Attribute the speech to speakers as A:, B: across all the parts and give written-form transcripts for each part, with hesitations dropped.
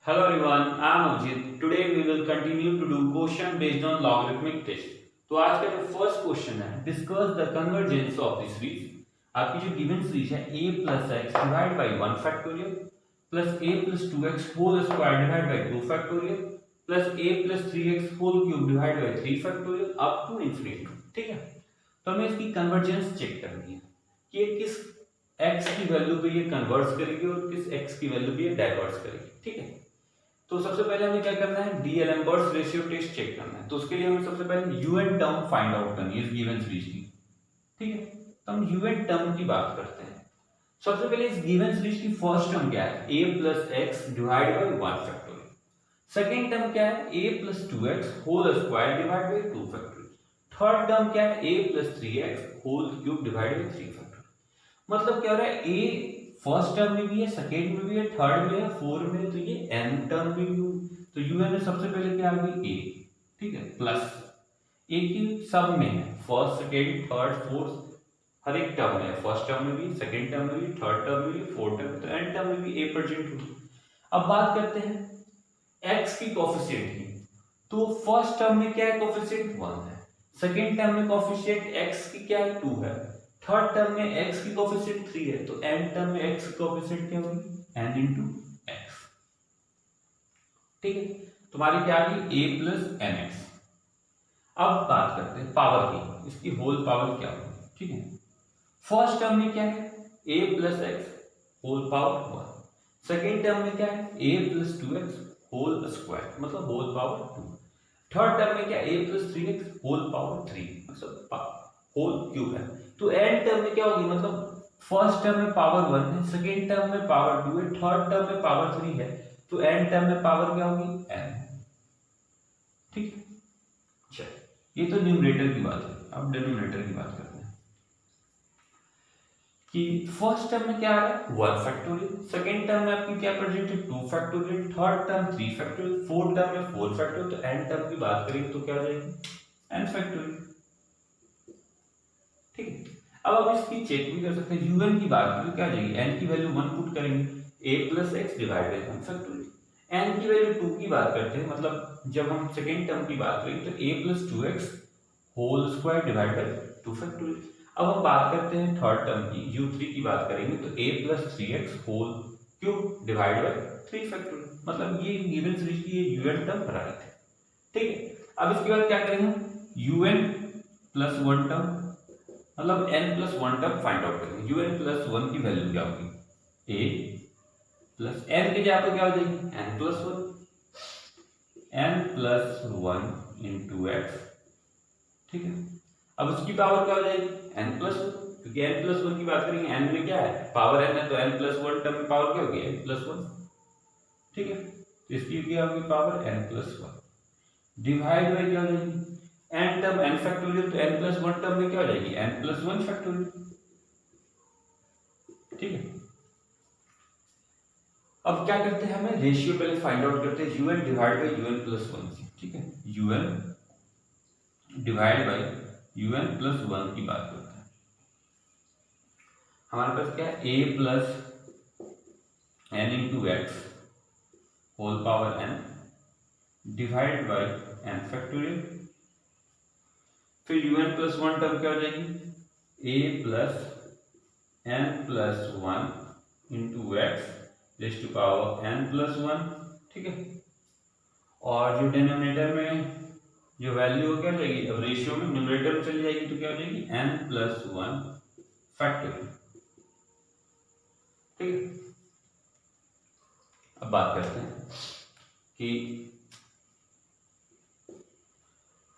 A: Hello everyone, I am Ajit. Today we will continue to do question based on logarithmic test. तो आज का जो first question है, discuss the convergence of the series. आपकी जो given series है a plus x divide by 1 factorial plus a plus 2x whole square divide by 2 factorial plus a plus 3x whole cube divide by 3 factorial up to infinity. ठीक है, तो हमें इसकी convergence check करनी है कि ये किस x की वैल्यू पे ये कन्वर्ट्स करेगी और किस x की वैल्यू पे ये डाइवर्ट्स करेगी। ठीक है, तो सबसे पहले हमें क्या करना है, डी-एलेम्बर्ट्स रेशियो टेस्ट चेक करना है। तो उसके लिए हमें सबसे पहले यूएन टर्म फाइंड आउट करनी है इस गिवन सीरीज की। ठीक है, तो हम यूएन टर्म की बात करते हैं। सबसे पहले इस गिवन सीरीज की फर्स्ट टर्म क्या है, a plus x divide by 1 factorial. Second term क्या है, a plus 2x whole square divide by 2 factorial. Third term क्या है, a plus 3x whole cube divide by 3 factorial. मतलब क्या हो रहा है, a फर्स्ट टर्म में भी है, सेकेंड में भी है, थर्ड में है, फोर्थ में है, तो ये n टर्म में भी हो। तो un में सबसे पहले क्या आ गई a, ठीक है, प्लस a की सब में है, फर्स्ट सेकेंड थर्ड फोर्थ हर एक टर्म में है, फर्स्ट टर्म में भी, सेकेंड टर्म में भी, थर्ड टर्म में भी, फोर्थ टर्म में, तो n टर्म में भी a प्रेजेंट होगी। अब बात करते हैं x की कोफिशिएंट की। तो फर्स्ट टर्म में क्या है, कोफिशिएंट 1 है, सेकेंड टर्म में कोफिशिएंट x की क्या है, 2 है, थर्ड टर्म में x की कोफिशिएंट 3 है, तो n टर्म में x की कोफिशिएंट क्या होगी, n इंटू एक्स। ठीक है, तुम्हारी क्या आ गई a प्लस एन एक्स। अब बात करते हैं पावर की, इसकी होल पावर क्या होगी। ठीक है, फर्स्ट टर्म में क्या है, a plus x whole power 1, second term में क्या है, a plus 2x whole square मतलब होल पावर 2, थर्ड टर्म में क्या है, a plus 3x whole power 3 मतलब होल क्यूब है। तो एंड टर्म में क्या होगी, मतलब फर्स्ट टर्म में पावर 1 है, सेकेंड टर्म में पावर 2 है, थर्ड टर्म में पावर 3 है, तो एंड टर्म में पावर क्या होगी, n। ठीक है, चलिए ये तो न्यूमरेटर की बात है। अब डिनोमिनेटर की बात करते हैं कि फर्स्ट टर्म में क्या आ रहा है, 1 फैक्टोरियल, सेकेंड टर्म में आपकी क्या प्रेजेंट है, 2 factorial, third term 3 factorial, fourth term में 4 फैक्टोरियल, तो एंड टर्म की बात करेंगे तो क्या हो जाएगी, n फैक्टोरियल। ठीक है, अब आप इसकी चेक भी कर सकते हैं, un की बात करें तो क्या आ जाएगी, n की वैल्यू 1 पुट करेंगे, a plus x divide by 1 factorial. n की वैल्यू 2 की बात करते हैं, मतलब जब हम सेकेंड टर्म की बात करेंगे तो a plus 2x whole square divide by 2 factorial. अब हम बात करते हैं थर्ड टर्म की, u3 की बात करेंगे तो a plus 3x whole cube divide by 3 factorial. मतलब ये गिवन सीरीज की ये un टर्म राइट है। ठीक है, अब इसके बाद क्या करेंगे, un प्लस 1 टर्म मतलब n plus 1 term find out करेंगे। un प्लस 1 की वैल्यू क्या होगी, a प्लस n की जगह पे क्या हो जाएगी, n plus 1, n plus 1 into x. ठीक है, अब उसकी पावर क्या हो जाएगी, n प्लस 1, क्योंकि n प्लस 1 की बात करेंगे, n में क्या है, पावर n है, तो n प्लस 1 टर्म में पावर क्या होगी, n प्लस 1। ठीक है, तो इसकी क्या होगी power n plus 1 divide by क्या हो जाएगी, n टर्म n फैक्टोरियल, तो n प्लस 1 टर्म में क्या हो जाएगी, n प्लस 1 फैक्टोरियल। ठीक है, अब क्या करते हैं, हमें रेशियो पहले फाइंड आउट करते हैं, un divide by un plus 1 से। ठीक है, un divide by un plus 1 की बात करते हैं। हमारे पास क्या है, a plus n into x whole power n divide by n factorial. फिर un प्लस 1 टर्म क्या हो जाएगी, a plus n plus 1 into x raise to power n plus 1। ठीक है, और जो डिनोमिनेटर में जो वैल्यू क्या हो जाएगी, अब रेशियो में न्यूमरेटर में चली जाएगी तो क्या हो जाएगी, n प्लस 1 फैक्टोरियल। ठीक है, अब बात करते हैं कि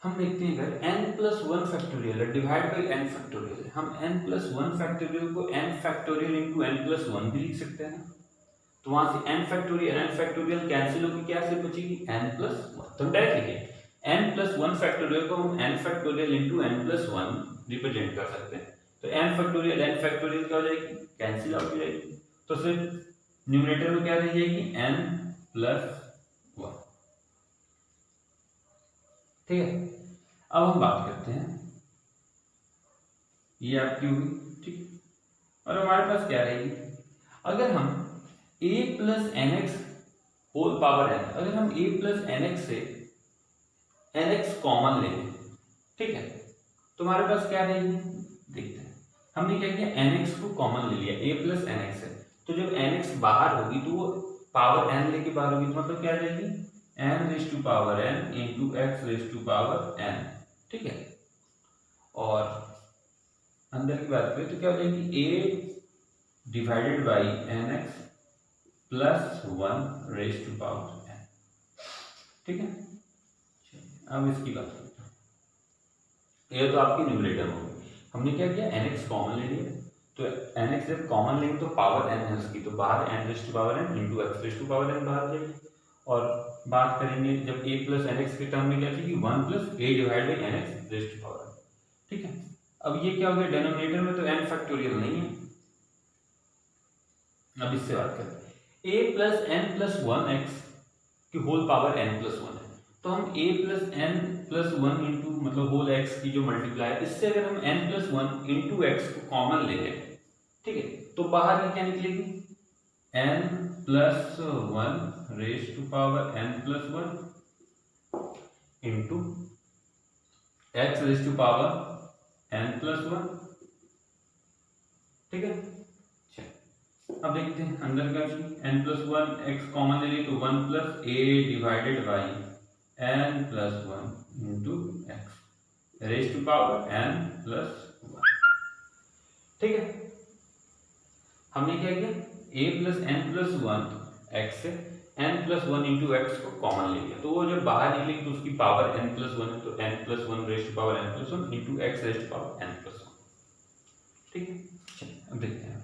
A: हम देखते हैं अगर n प्लस 1 फैक्टोरियल है डिवाइड बाई n फैक्टोरियल, हम n प्लस 1 फैक्टोरियल को n factorial into n plus 1 भी लिख सकते हैं। तो वहां से n फैक्टोरियल कैंसिल होगी, क्या से बचेगी, n प्लस 1। तो डायरेक्ट लिखिए n प्लस 1 फैक्टोरियल को हम n factorial into n plus 1 represent कर सकते हैं। तो n फैक्टोरियल क्या हो जाएगी, कैंसिल आउट हो जाएगी, तो सिर्फ न्यूमरेटर में क्या रह जाएगी, n प्लस 1। ठीक है, अब हम बात करते हैं, ये आपकी होगी। ठीक है, और हमारे पास क्या रहेगी, अगर हम a plus n x whole power n, अगर हम a प्लस एन एक्स से एन एक्स कॉमन ले लें, ठीक है, तो हमारे पास क्या रहेगी, देखते हैं। हमने क्या किया, एन एक्स को कॉमन ले लिया, a प्लस एन एक्स है, तो जब एन एक्स बाहर होगी तो वो पावर n लेके बाहर होगी, तो मतलब क्या रहेगी, n raise to power n into x raise to power n, ठीक है। और अंदर की बात करें तो क्या हो जाएगी, a divided by n x plus one raise to power n, ठीक है। अब इसकी बात करते हैं, ये तो आपकी न्यूमरेटर होगी। हमने क्या किया, एन एक्स कॉमन ले लिया, तो एन एक्स जब कॉमन लेंगे तो पावर n है उसकी, तो बाहर n raise to power n into x raise to power n बाहर जाएगी। और बात करेंगे जब a प्लस एन एक्स के टर्म में क्या चाहिए, one plus a divide by n x raise to power n, ठीक है। अब ये क्या हो गया, डिनोमिनेटर में तो n फैक्टोरियल नहीं है। अब इससे बात करते हैं, a plus n plus one x की whole power n plus one है, तो हम a plus n plus one into मतलब होल x की जो मल्टीप्लाई है, इससे अगर हम n plus one into x को कॉमन ले लें, ठीक है, तो बाहर ये क्या निकलेगी, n plus one raise to power n plus one into x raise to power n plus one, ठीक है। अब देखते हैं अंदर क्या चीज, n plus one x common ले लिए तो one plus a divided by n plus one into x raise to power n plus one, ठीक है। हमने क्या किया, a plus n plus one x से n plus one into x को कॉमन ले लिया, तो वो जब बाहर निकलेगी तो उसकी पावर n प्लस वन है, तो n plus one raise to power n plus one into x raise to power n plus one, ठीक है। चलिए अब देखते हैं,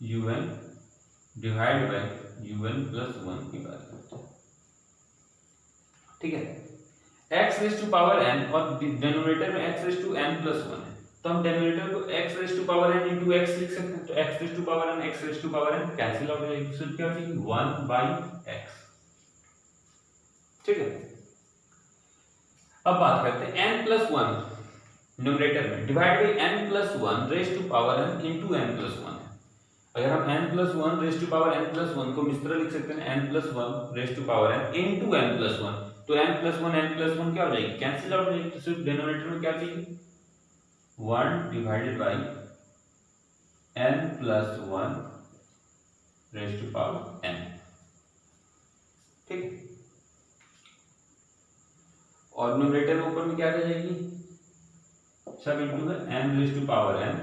A: un divide by un plus one की बात करते हैं, ठीक है। x raise to power n और डिनोमिनेटर में x raise to n plus one है, तो हम डिनोमिनेटर को x raise to power n into x लिख सकते हैं, तो x raise to power n x raise to power n cancel out हो जाएगी, तो क्या हो जाएगी, वन बाई एक्स, ठीक है। अब बात करते हैं n प्लस वन न्यूमरेटर में divide by n plus one raise to power n into n plus one है। अगर हम n plus one raise to power n plus one को इस तरह लिख सकते हैं, n plus one raise to power n into n plus one, तो n प्लस वन क्या हो जाएगी, कैंसिल आउट हो जाएगी, तो सिर्फ डिनोमिनेटर में क्या चाहिए, one divided by n plus one raise to power n, ठीक है। और न्यूमरेटर में ऊपर में क्या रह जाएगी, सब इंटू में n raise to power n,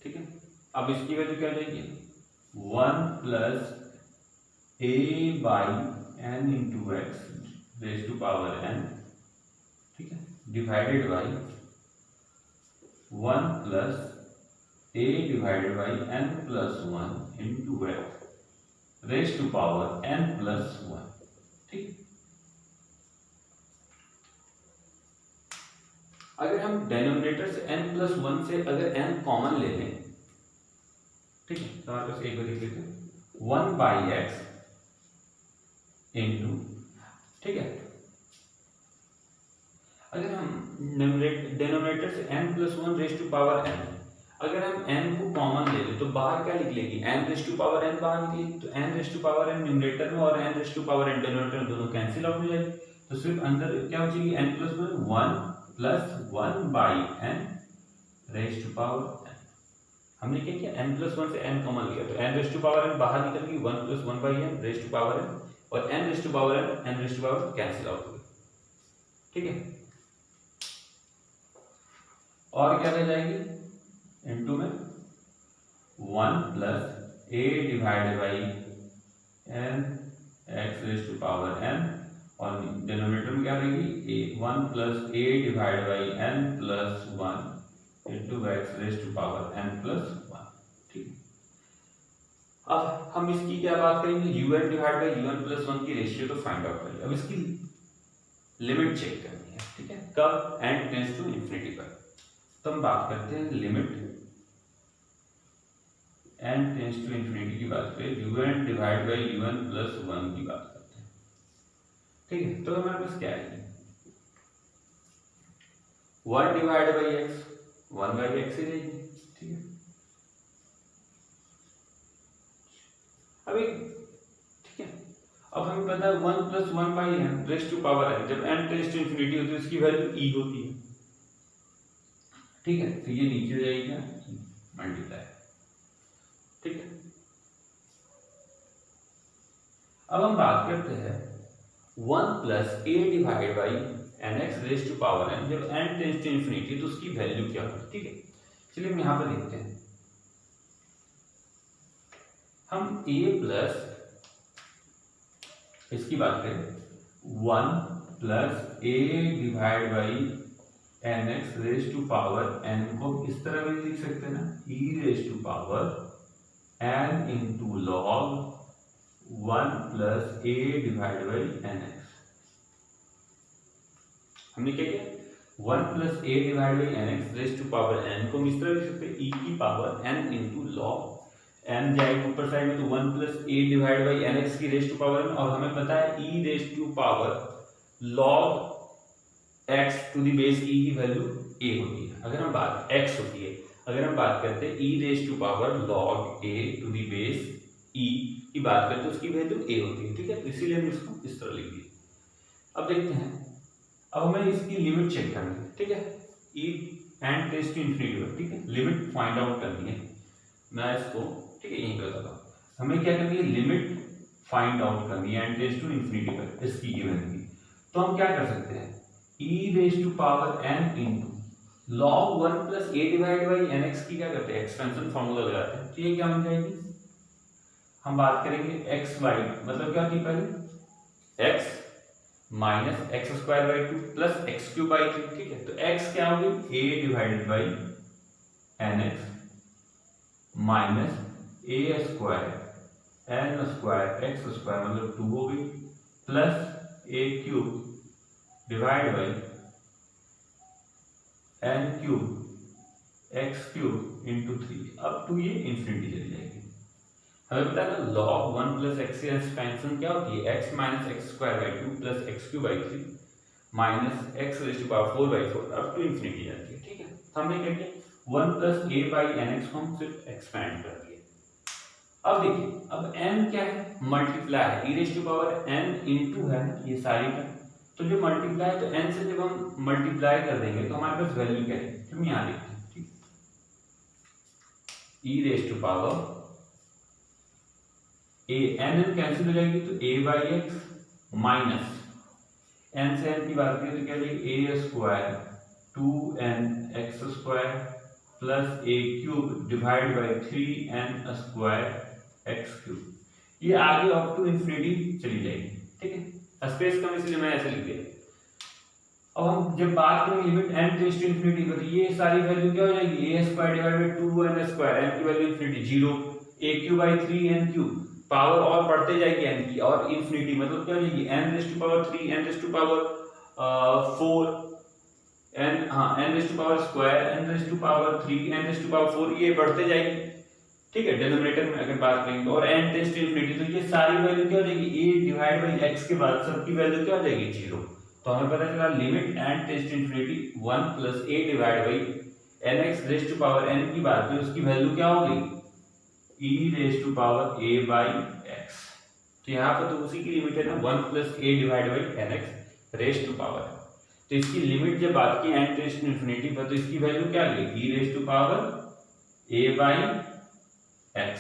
A: ठीक है। अब इसकी वैल्यू क्या जाएगी, one plus a by n into x raise to power n, ठीक है, divided by one plus a divided by n plus one into x raise to power n plus one, ठीक। अगर हम डिनोमिनेटर से n plus one से अगर n common ले लें, ठीक है, तो हमारे पास एक बार लिख लेते हैं, वन बाई एक्स इंटू, ठीक है। अगर हम डिनोमिनेटर से n plus one raise to power n, अगर हम n को कॉमन ले लें तो बाहर क्या निकलेगी, n raise to power n बाहर निकलेगी, तो n raise to power n numerator में और n raise to power n denominator में दोनों कैंसिल आउट हो जाएगी, तो सिर्फ अंदर क्या हो जाएगी, n plus one plus one by n raise to power n। हमने क्या किया, n प्लस वन से n कॉमन लिया, तो n raise to power n बाहर निकल गई, one plus one by n raise to power n, और n raise to power n raise to power cancel out हो गई, ठीक है। और क्या रह जाएगी, इनटू में one plus a divided by n x raise to power n, और डिनोमिनेटर में क्या रहेगी, one plus a divided by n plus one into x raise to power n plus one, ठीक। अब हम इसकी क्या बात करेंगे, un divide by un plus one की रेशियो तो फाइंड आउट करेंगे। अब इसकी लिमिट चेक करनी है, ठीक है, कब, n टेंड्स टू इंफिनिटी पर, तो हम बात करते हैं limit n tends to infinity की बात करें, un divide by un plus one की बात करते हैं, ठीक है। तो हमारे पास क्या है, one divide by x, one by x ही रहेगी, ठीक है। अभी अब हमें पता है 1 + 1/n raise to power n, जब n टेंड्स टू इंफिनिटी होती है उसकी वैल्यू e होती है, ठीक है। तो ये नीचे हो जाएगी क्या, मल्टीप्लाई, ठीक है। अब हम बात करते हैं 1 + a/nx raise to power n, जब n टेंड्स टू इंफिनिटी तो उसकी वैल्यू क्या होगी, ठीक है। चलिए हम यहां पर देखते हैं, हम a प्लस इसकी बात करें 1 + a/nx raise to power n को इस तरह भी लिख सकते हैं ना, e raise to power n into log 1 + a/nx। हमने क्या किया, 1 + a/nx raise to power n को हम इस तरह लिख सकते हैं, e की power n into log n जाएगी ऊपर साइड में तो 1 + a/nx की रेज़ टू पावर n, और हमें पता है e raise to power log x to the base e की वैल्यू a होती है। अगर हम बात x होती है, अगर हम बात करते हैं e raise to power log a to the base e की बात करते हैं उसकी वैल्यू a होती है, ठीक है। तो इसीलिए हम इसको इस तरह लिख दिए। अब देखते हैं, अब हमें इसकी लिमिट चेक करनी है, ठीक है। e n tends to infinity, ठीक है, लिमिट फाइंड आउट करनी है। मैं इसको, ठीक है, यहीं करता हूँ। हमें क्या करनी है, लिमिट फाइंड आउट करनी है n टेंड्स टू इंफिनिटी पर इसकी गिवन की। तो हम क्या कर सकते हैं, e raise to power n into log 1 + a/nx की क्या करते हैं, एक्सपेंशन फार्मूला लगाते हैं। तो ये क्या बन जाएगी, हम बात करेंगे x y, मतलब क्या थी पहले x - x² / 2 + x³ / 3, ठीक है। तो x क्या होगी, a/nx minus a² n² x² मतलब 2 हो गई, plus a³ / n³ x³ × 3 up to ये इंफिनिटी चली जाएगी। हमें पता है ना log 1 + x की एक्सपेंशन क्या होती है, x - x² / 2 + x³ / 3 - x⁴/4 up to infinity जाती है, ठीक है। तो हमने क्या किया, 1 + a/nx को हम सिर्फ एक्सपेंड कर दिए। अब देखिए, अब n क्या है, मल्टीप्लाई है, e raise to power n into है ये सारी का, तो जो मल्टीप्लाई है तो n से जब हम मल्टीप्लाई कर देंगे तो हमारे पास वैल्यू क्या है, हम यहाँ लिखते हैं, ठीक, e raise to power a, n cancel हो जाएगी तो a/x माइनस n से n की बात करें तो क्या जाएगी, a² 2nx² plus a³ / 3n² x³। ये आगे अप टू इंफिनिटी चली जाएगी, ठीक है। स्पेस कम इसलिए मैं ऐसे लिख दिया। अब हम जब बात करें limit n tends to infinity पर, ये सारी वैल्यू क्या हो जाएगी, a² / 2n², n की value infinity 0, a³ / 3n³ power और बढ़ते जाएगी n की, और इंफिनिटी मतलब क्या हो जाएगी, n⁻³ n⁻⁴ n, हाँ n⁻², n⁻3 n⁻⁴, ये बढ़ते जाएगी, ठीक है। डिनोमिनेटर में अगर बात करेंगे तो, और n टेंड्स टू इंफिनिटी तो ये सारी वैल्यू क्या हो जाएगी, a / x के बाद सबकी वैल्यू क्या हो जाएगी, 0। तो हमें पता चला limit n tends to infinity 1 + a/nx raise to power n की बात करें उसकी वैल्यू क्या हो गई, e raise to power a/x। तो यहाँ पर तो उसी की लिमिट है ना, 1 + a/nx रेज़ टू पावर। तो इसकी लिमिट जब बात की n टेंड्स टू इंफिनिटी पर तो इसकी वैल्यू क्या आ गई, e raise to power a/x,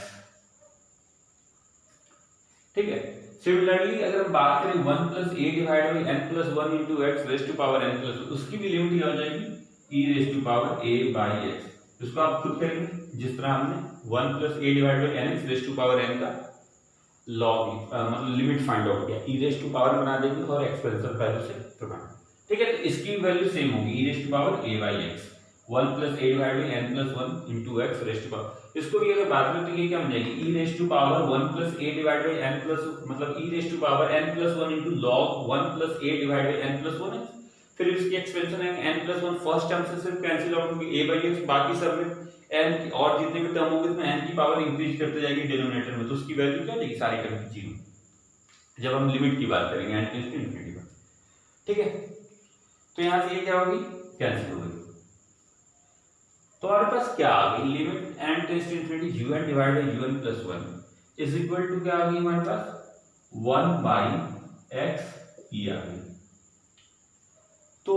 A: ठीक है। सिमिलरली अगर हम बात करें 1 + a/n+1 × x raise to power n+1, उसकी भी लिमिट क्या हो जाएगी, e raise to power a/x। इसको आप खुद करेंगे, जिस तरह हमने 1 + a/nx raise to power n का लॉग मतलब लिमिट फाइंड आउट किया, e रेज़ टू पावर बना देंगे और एक्सपेंशन वैल्यू से प्रोवाइड, ठीक है। तो इसकी वैल्यू सेम होगी, e raise to power a/x 1 + a/n+1 × x raise to power. इसको भी अगर बात करें तो ये क्या बन जाएगी, e raise to power 1 + a/n+, मतलब e raise to power n+1 × log 1 + a/n+1 x। फिर इसकी एक्सपेंशन है n+1 फर्स्ट टर्म से सिर्फ कैंसिल आउट होगी, a/x, बाकी सब में n और जितने भी टर्म होंगे उसमें n की पावर इंक्रीज करते जाएगी डिनोमिनेटर में, तो उसकी वैल्यू क्या जाएगी, सारी टर्म की 0 जब हम लिमिट की बात करेंगे n टेंड्स टू इंफिनिटी पर, ठीक है। तो यहां से ये क्या होगी, कैंसिल हो गई। तो हमारे पास क्या आ गई, limit n tends to infinity un / un + 1 is equal to क्या आ गई हमारे पास, 1/x ई आ गई। तो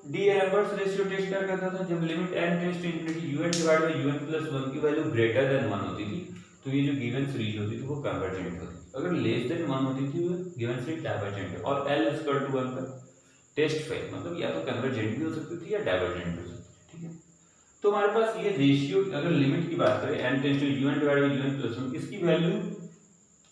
A: डी-एल्बर्ट्स रेशियो टेस्ट क्या करता था, जब limit n tends to infinity un divide by un plus 1 की वैल्यू ग्रेटर देन 1 होती थी तो ये जो गिवन सीरीज होती थी वो कन्वर्जेंट होती थी, अगर लेस देन 1 होती थी वो गिवन सीरीज डाइवर्जेंट है। और l इक्वल टू 1 पर टेस्ट फेल, मतलब या तो कन्वर्जेंट भी हो सकती थी या डाइवर्जेंट भी हो सकती थी, ठीक है। तो हमारे पास ये रेशियो, अगर लिमिट की बात करें n tends to un divide by un plus 1, इसकी वैल्यू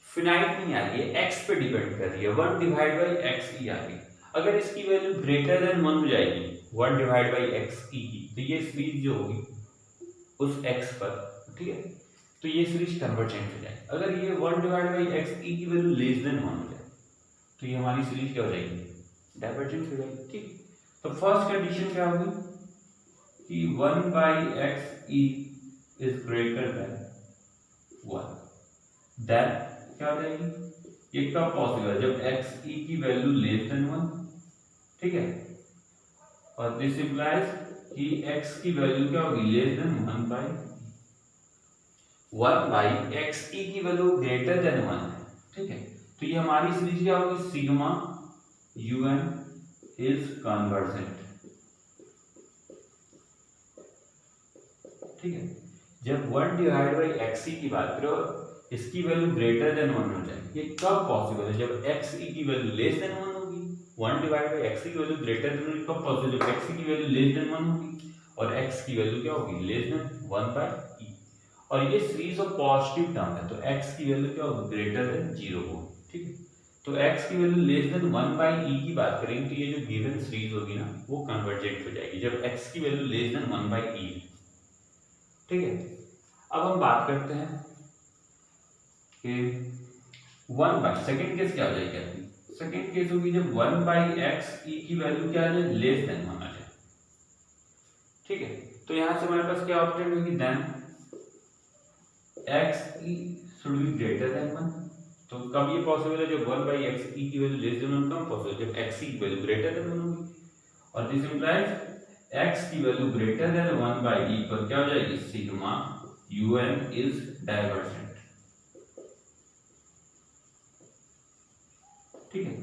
A: फिनाइट नहीं आ रही है, x पे डिपेंड कर रही है, 1 डिवाइड बाय x ई आ रही है। अगर इसकी वैल्यू ग्रेटर देन 1 हो जाएगी 1 डिवाइड बाई एक्स ई की, तो ये सीरीज जो होगी उस x पर, ठीक है, तो ये सीरीज कन्वर्जेंट हो जाएगी। अगर ये 1 डिवाइड बाई एक्स ई की वैल्यू लेस देन 1 हो जाए तो ये हमारी सीरीज क्या हो जाएगी, डाइवर्जेंट हो जाएगी, ठीक। तो फर्स्ट कंडीशन क्या होगी कि 1 by x e is greater than 1, then क्या हो जाएगी, ये कब पॉसिबल है, जब एक्स ई की वैल्यू लेस देन 1, ठीक है। और दिस इंप्लाइज कि x की वैल्यू क्या होगी, लेस देन 1 बाई एक्स ई की वैल्यू ग्रेटर देन 1 है, ठीक है। तो ये हमारी सीरीज क्या होगी, सिग्मा un इज कन्वर्जेंट, ठीक है। जब 1 डिवाइड बाई एक्स ई की बात करो इसकी वैल्यू ग्रेटर देन 1 हो जाए, ये कब पॉसिबल है, जब एक्स ई की वैल्यू लेस देन 1 होगी। 1 डिवाइड बाई एक्स की वैल्यू ग्रेटर देन कब पॉसिबल, जब एक्स की वैल्यू लेस देन 1 होगी और एक्स की वैल्यू क्या होगी, लेस देन 1 बाई ई। और ये सीरीज ऑफ पॉजिटिव टर्म है तो एक्स की वैल्यू क्या होगी, ग्रेटर देन 0 होगी, ठीक है। तो एक्स की वैल्यू लेस देन 1 बाई ई की बात करेंगे तो ये जो गिवन सीरीज होगी ना वो कन्वर्जेंट हो जाएगी जब एक्स की वैल्यू लेस देन 1 बाई ई, ठीक है। अब हम बात करते हैं कि 1 बाई, सेकेंड केस क्या हो जाएगी अपनी, सेकेंड केस होगी जब 1 बाई एक्स ई की वैल्यू क्या आ जाए, लेस देन 1 आ जाए, ठीक है। तो यहां से हमारे पास क्या ऑप्शन होगी, then x e should be greater than 1। तो कब ये पॉसिबल है, जब 1 बाई एक्स ई की वैल्यू लेस देन 1 कब पॉसिबल, जब एक्स ई की वैल्यू ग्रेटर देन 1 होगी। और दिस इंप्लाइज एक्स की value greater than 1 by e पर क्या हो जाएगी, सिग्मा un इज डाइवर्जेंट, ठीक है।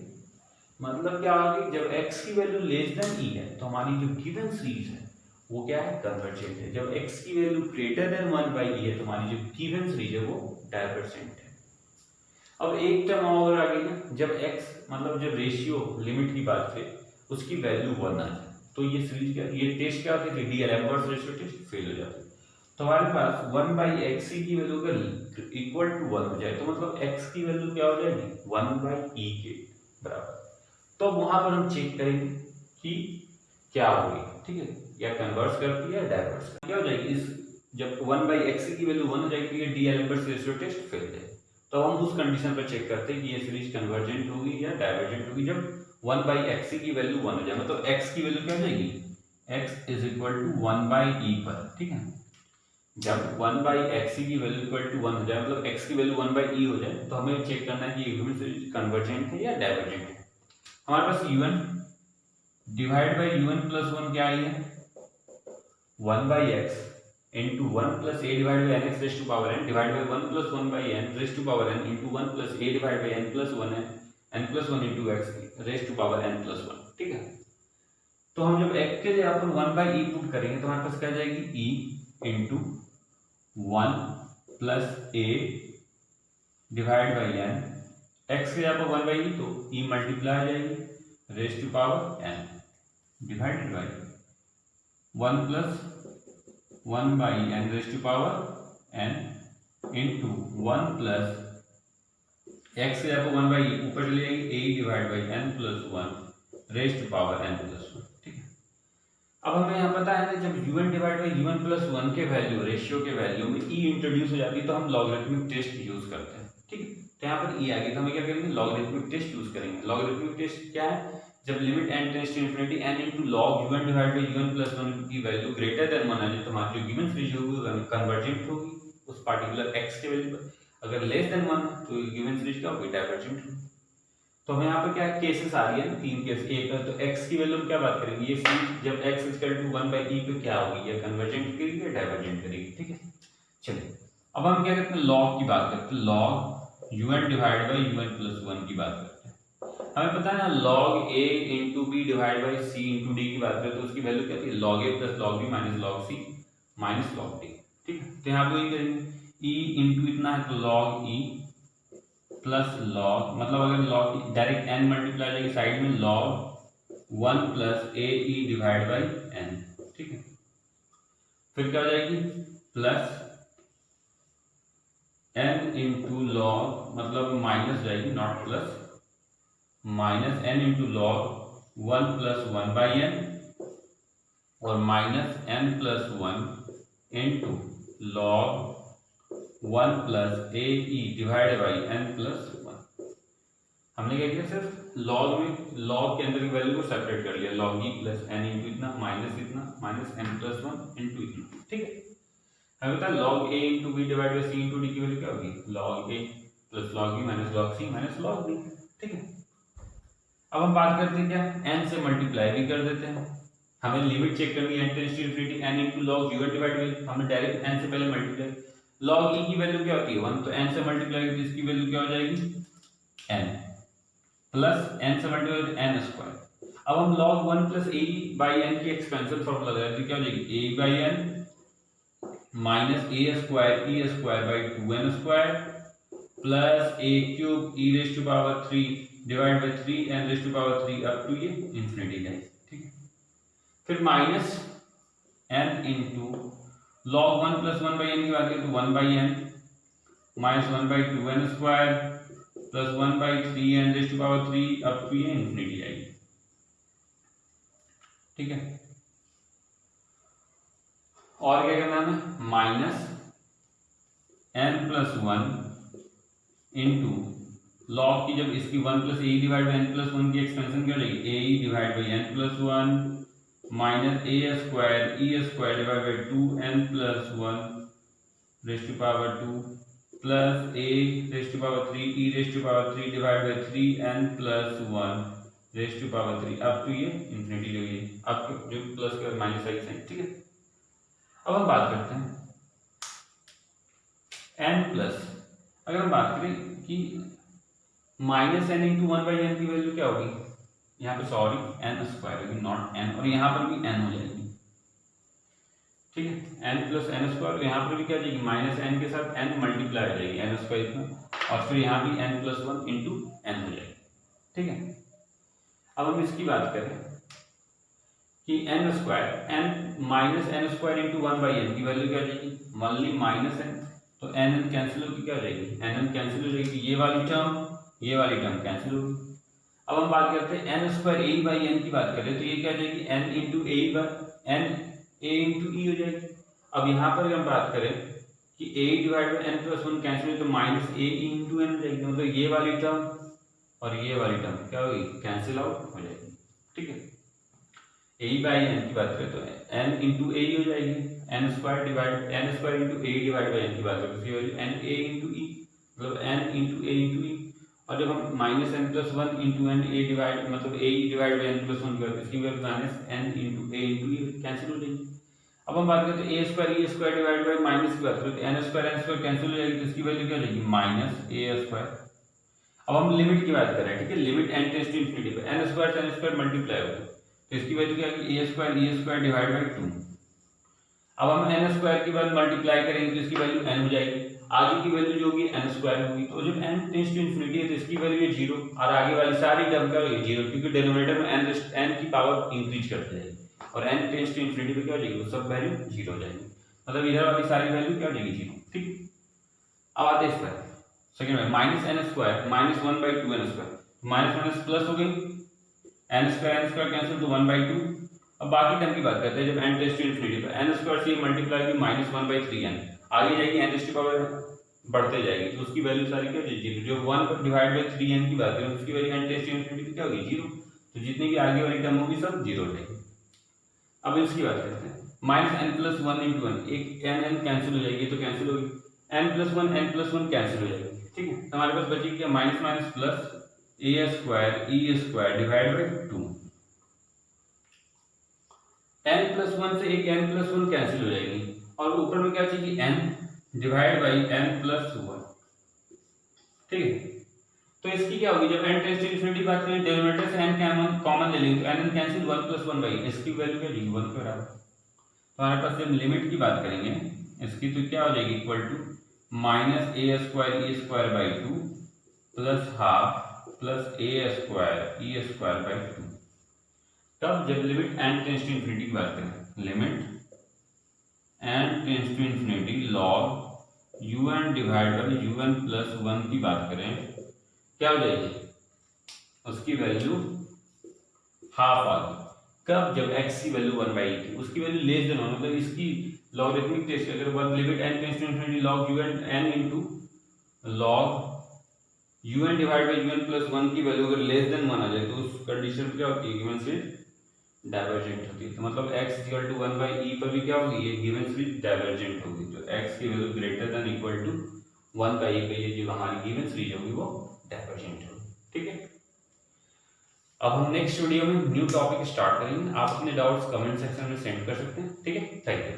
A: मतलब क्या होगी, जब x की वैल्यू लेस देन e है तो हमारी जो गिवन सीरीज है वो क्या है, कन्वर्जेंट है। जब x की value greater than 1 by e है तो हमारी जो गिवन सीरीज है वो डाइवर्जेंट है। अब एक टर्म और आ गई ना, जब x मतलब जब रेशियो लिमिट की बात करें उसकी वैल्यू 1 आ जाए तो ये सीरीज क्या, ये टेस्ट क्या होती है, डी-एल्बर्ट्स रेशियो टेस्ट फेल हो जाता है। तो हमारे पास 1 बाई एक्स की वैल्यू अगर इक्वल टू 1 हो जाए तो मतलब x की वैल्यू क्या हो जाएगी, 1 बाई ई के बराबर। तो वहां पर हम चेक करेंगे कि क्या होगी, ठीक है, या कन्वर्स करती है या डाइवर्स क्या हो जाएगी। इस जब 1 बाई एक्स की वैल्यू 1 हो जाएगी तो ये डी-एल्बर्ट्स रेशियो टेस्ट फेल है। तो हम उस कंडीशन पर चेक करते हैं कि ये सीरीज कन्वर्जेंट होगी या डाइवर्जेंट होगी जब 1 बाई एक्स की वैल्यू 1 हो जाए, मतलब x की वैल्यू क्या हो जाएगी, x is equal to 1 by e पर, ठीक है। जब 1 बाई एक्स की वैल्यू इक्वल टू 1 हो जाए, मतलब x की वैल्यू 1 बाई ई हो जाए, तो हमें चेक करना है कि ये सीरीज कन्वर्जेंट है या डाइवर्जेंट है। हमारे पास un divide by un plus 1 क्या आई है, 1 by x into 1 plus a divide by n x raise to power n divide by 1 plus 1 by n raise to power n into 1 plus a divide by n plus 1 n plus 1 into x raise to power n plus 1, ठीक है। तो हम जब x के लिए यहाँ पर 1 by E put करेंगे तो हमारे पास क्या जाएगी, e into 1 plus a divide by n, x के यहाँ पर 1 बाई ई तो e मल्टीप्लाई आ जाएगी raise to power n divided by 1 plus 1 by n raise to power n into 1 plus x के यहाँ पर 1 बाई ई ऊपर चली जाएगी a divide by n plus 1 raise to power n plus 1, ठीक है। अब हमें यहाँ पता है ना, जब un divide by un plus 1 के वैल्यू रेशियो के वैल्यू में e इंट्रोड्यूस हो जाती है तो हम लॉगरिथमिक टेस्ट यूज करते हैं, ठीक है। तो यहाँ पर e आ गई तो हमें क्या करेंगे, लॉगरिथमिक टेस्ट यूज करेंगे। लॉगरिथमिक टेस्ट क्या है, जब limit n tends to infinity n into log un divide by un plus 1 की वैल्यू ग्रेटर देन 1 आ जाए तो हमारी जो गिवन सीरीज होगी वो कन्वर्जेंट होगी उस पार्टिकुलर x के वैल्यू पर। अगर लेस देन 1 तो गिवन सीरीज क्या होगी, डाइवर्जेंट होगी। तो हमें यहाँ पर क्या केसेस आ रही है ना, 3 केस। एक तो x की वैल्यू क्या बात करेंगे, ये सीरीज जब x equal to 1 by e पे क्या होगी, या कन्वर्जेंट करेगी या डाइवर्जेंट करेगी, ठीक है। चलिए अब हम क्या करते हैं, लॉग की बात करते हैं। Log un divide by un plus one की बात करते हैं। हमें पता है ना log a into b divide by c into d की बात करें तो उसकी वैल्यू क्या थी log a plus log b minus log c minus log d। ठीक है, तो यहाँ पे वही करेंगे e इंटू इतना है तो log e प्लस log, मतलब अगर log डायरेक्ट n मल्टीप्लाई जाएगी साइड में log 1 plus A E divide by n। ठीक है, फिर क्या हो जाएगी प्लस n इंटू लॉग, मतलब माइनस जाएगी not plus, minus n into log 1 plus 1 by n और minus n plus 1 into log 1 plus A E divide by n plus 1। हमने क्या किया, सिर्फ लॉग में लॉग के अंदर की वैल्यू को सेपरेट कर लिया, log e plus n into इतना माइनस n प्लस 1 इंटू इतना। ठीक है, हमें पता है log a into b divide by c into d की वैल्यू क्या होगी log a plus log b minus log c minus log d। ठीक है, अब हम बात करते हैं क्या n से मल्टीप्लाई भी कर देते हैं। हमें लिमिट चेक करनी है n tends to infinity n into log u divide by, हमने डायरेक्ट n से पहले मल्टीप्लाई, log e की वैल्यू क्या होती है 1, तो n से मल्टीप्लाई करके इसकी वैल्यू क्या हो जाएगी n प्लस n से मल्टीप्लाई n स्क्वायर। अब हम log 1 plus a by n की एक्सपेंशन फॉर्मूला लगाए तो क्या हो जाएगी a by n minus a square e square by 2n square plus a cube e raise to power 3 divide by 3n raise to power 3 up to ये infinity जाए। ठीक है, फिर minus n into log 1 plus 1 by n की बात करें तो 1 by n minus 1 by 2n square plus 1 by 3n raise to power 3 up to ये इंफिनिटी जाएगी। ठीक है, और क्या करना है minus n plus 1 into log की, जब इसकी 1 plus a divide by n plus 1 की एक्सपेंशन क्या हो जाएगी a divide by n plus 1 minus a square e square divide by 2n plus 1 raise to power 2 plus a raise to power 3 e raise to power 3 divide by 3n plus 1 raise to power 3 up to ये infinity जो ये आपके जो plus का minus का sign. ठीक है, अब हम बात करते हैं n प्लस, अगर हम बात करें कि minus n into 1 by n की वैल्यू क्या होगी, यहाँ पे सॉरी n स्क्वायर होगी नॉट n, और यहाँ पर भी n हो जाएगी। ठीक है, n प्लस n स्क्वायर, यहाँ पर भी क्या जाएगी माइनस n के साथ n मल्टीप्लाई हो जाएगी n स्क्वायर इतना, और फिर यहाँ भी n प्लस 1 इंटू n हो जाएगी। ठीक है, अब हम इसकी बात करें कि n square n minus n square into 1 by n की वैल्यू क्या हो जाएगी ओनली माइनस n, तो n कैंसिल होगी क्या हो जाएगी n कैंसिल हो जाएगी, ये वाली टर्म कैंसिल होगी। अब हम बात करते हैं n square A by n की बात करें तो ये क्या हो जाएगी n into a by n a into e हो जाएगी। अब यहाँ पर हम बात करें कि a divide by n plus 1 cancel हो तो माइनस a इंटू n हो जाएगी, मतलब ये वाली टर्म और ये वाली टर्म क्या होगी कैंसिल आउट हो जाएगी। ठीक है, ए बाई एन की बात करें तो एन इंटू ए हो जाएगी, n square into a divide by n की बात करें तो एन ए इंटू ई, मतलब n into a into e, और जब हम minus n plus 1 into n a divide मतलब a divide by n plus 1 करते हैं इसकी value minus n into a into e cancel हो जाएगी। अब हम बात करते हैं a square divide by minus की बात करें तो एन स्क्वायर कैंसिल हो जाएगी, तो इसकी वैल्यू क्या हो जाएगी माइनस ए स्क्वायर। अब हम लिमिट की बात कर रहे हैं, ठीक है, limit n tends to infinity पे एन स्क्वायर मल्टीप्लाई होगा तो इसकी वैल्यू क्या है ए स्क्वायर डिवाइड बाई 2। अब हम एन स्क्वायर की बाद मल्टीप्लाई करेंगे तो इसकी वैल्यू एन हो जाएगी, आगे की वैल्यू जो होगी एन स्क्वायर होगी, तो जब एन टेंड्स टू इंफिनिटी है तो इसकी वैल्यू है 0 और आगे वाली सारी टर्म क्या होगी 0, क्योंकि डिनोमिनेटर में एन की पावर इंक्रीज करते जाएगी और एन टेंड्स टू इंफिनिटी पे क्या हो जाएगी वो सब वैल्यू 0 हो जाएगी, मतलब इधर वाली सारी वैल्यू क्या हो जाएगी 0। ठीक, अब आते हैं इस पर सेकंड में minus n square minus 1 by 2 n square, minus minus plus हो गई, एन स्क्वायर कैंसिल तो 1 बाई 2। अब बाकी टर्म की बात करते हैं, जब एन टेंड्स टू इंफिनिटी पर एन स्क्वायर से मल्टीप्लाई की माइनस 1 बाई 3 एन, आगे जाएगी एन टेंड्स टू पावर बढ़ते जाएगी तो उसकी वैल्यू सारी क्या हो जाएगी 0। जो 1 डिवाइड बाई 3 एन की बात करें उसकी value n tends to infinity क्या होगी 0, तो जितनी भी आगे वाली टर्म होगी सब 0 हो जाएगी। अब इसकी बात करते हैं minus n plus 1 into n, एक एन कैंसिल हो जाएगी तो कैंसिल होगी, एन प्लस 1 कैंसिल हो जाएगी। ठीक है, हमारे पास बचेगी क्या minus minus plus a square e square divide by 2, n plus 1 से एक एन प्लस 1 कैंसिल हो जाएगी और ऊपर में क्या चाहिए n divide by n plus 1, ठीक है। तो इसकी क्या होगी, जब n टेंड्स टू इन्फिनिटी बात करें, डिनोमिनेटर से n कॉमन ले लेंगे तो n कैंसिल 1 + 1 बाई इसकी वैल्यू क्या होगी 1 के बराबर। तो हमारे पास जब लिमिट की बात करेंगे इसकी तो क्या हो जाएगी equal to -a² e² 2 + half plus a² e² 2। तब जब limit n tends to infinity की बात करें, limit n tends to infinity log un divide by un plus 1 की बात करें, क्या हो जाएगी, उसकी वैल्यू हाफ आ गई। कब, जब x की वैल्यू 1/e थी, उसकी वैल्यू लेस देन 1, मतलब इसकी लॉगरिथमिक टेस्ट अगर 1 limit n tends to infinity log un n into log un divide by un plus 1 की वैल्यू अगर लेस देन 1 आ जाए तो उस कंडीशन क्या होती है, गिवन स्वीच डाइवर्जेंट होती है। तो मतलब x इक्वल टू 1/e पर भी क्या होगी, ये गिवन स्वीच डाइवर्जेंट होगी। तो x की value greater than equal to 1/e पे ये जो हमारी गिवन स्वीच होगी वो डाइवर्जेंट होगी। ठीक है, अब हम नेक्स्ट वीडियो में न्यू टॉपिक स्टार्ट करेंगे। आप अपने डाउट्स कमेंट सेक्शन में सेंड कर सकते हैं। ठीक है, थैंक यू।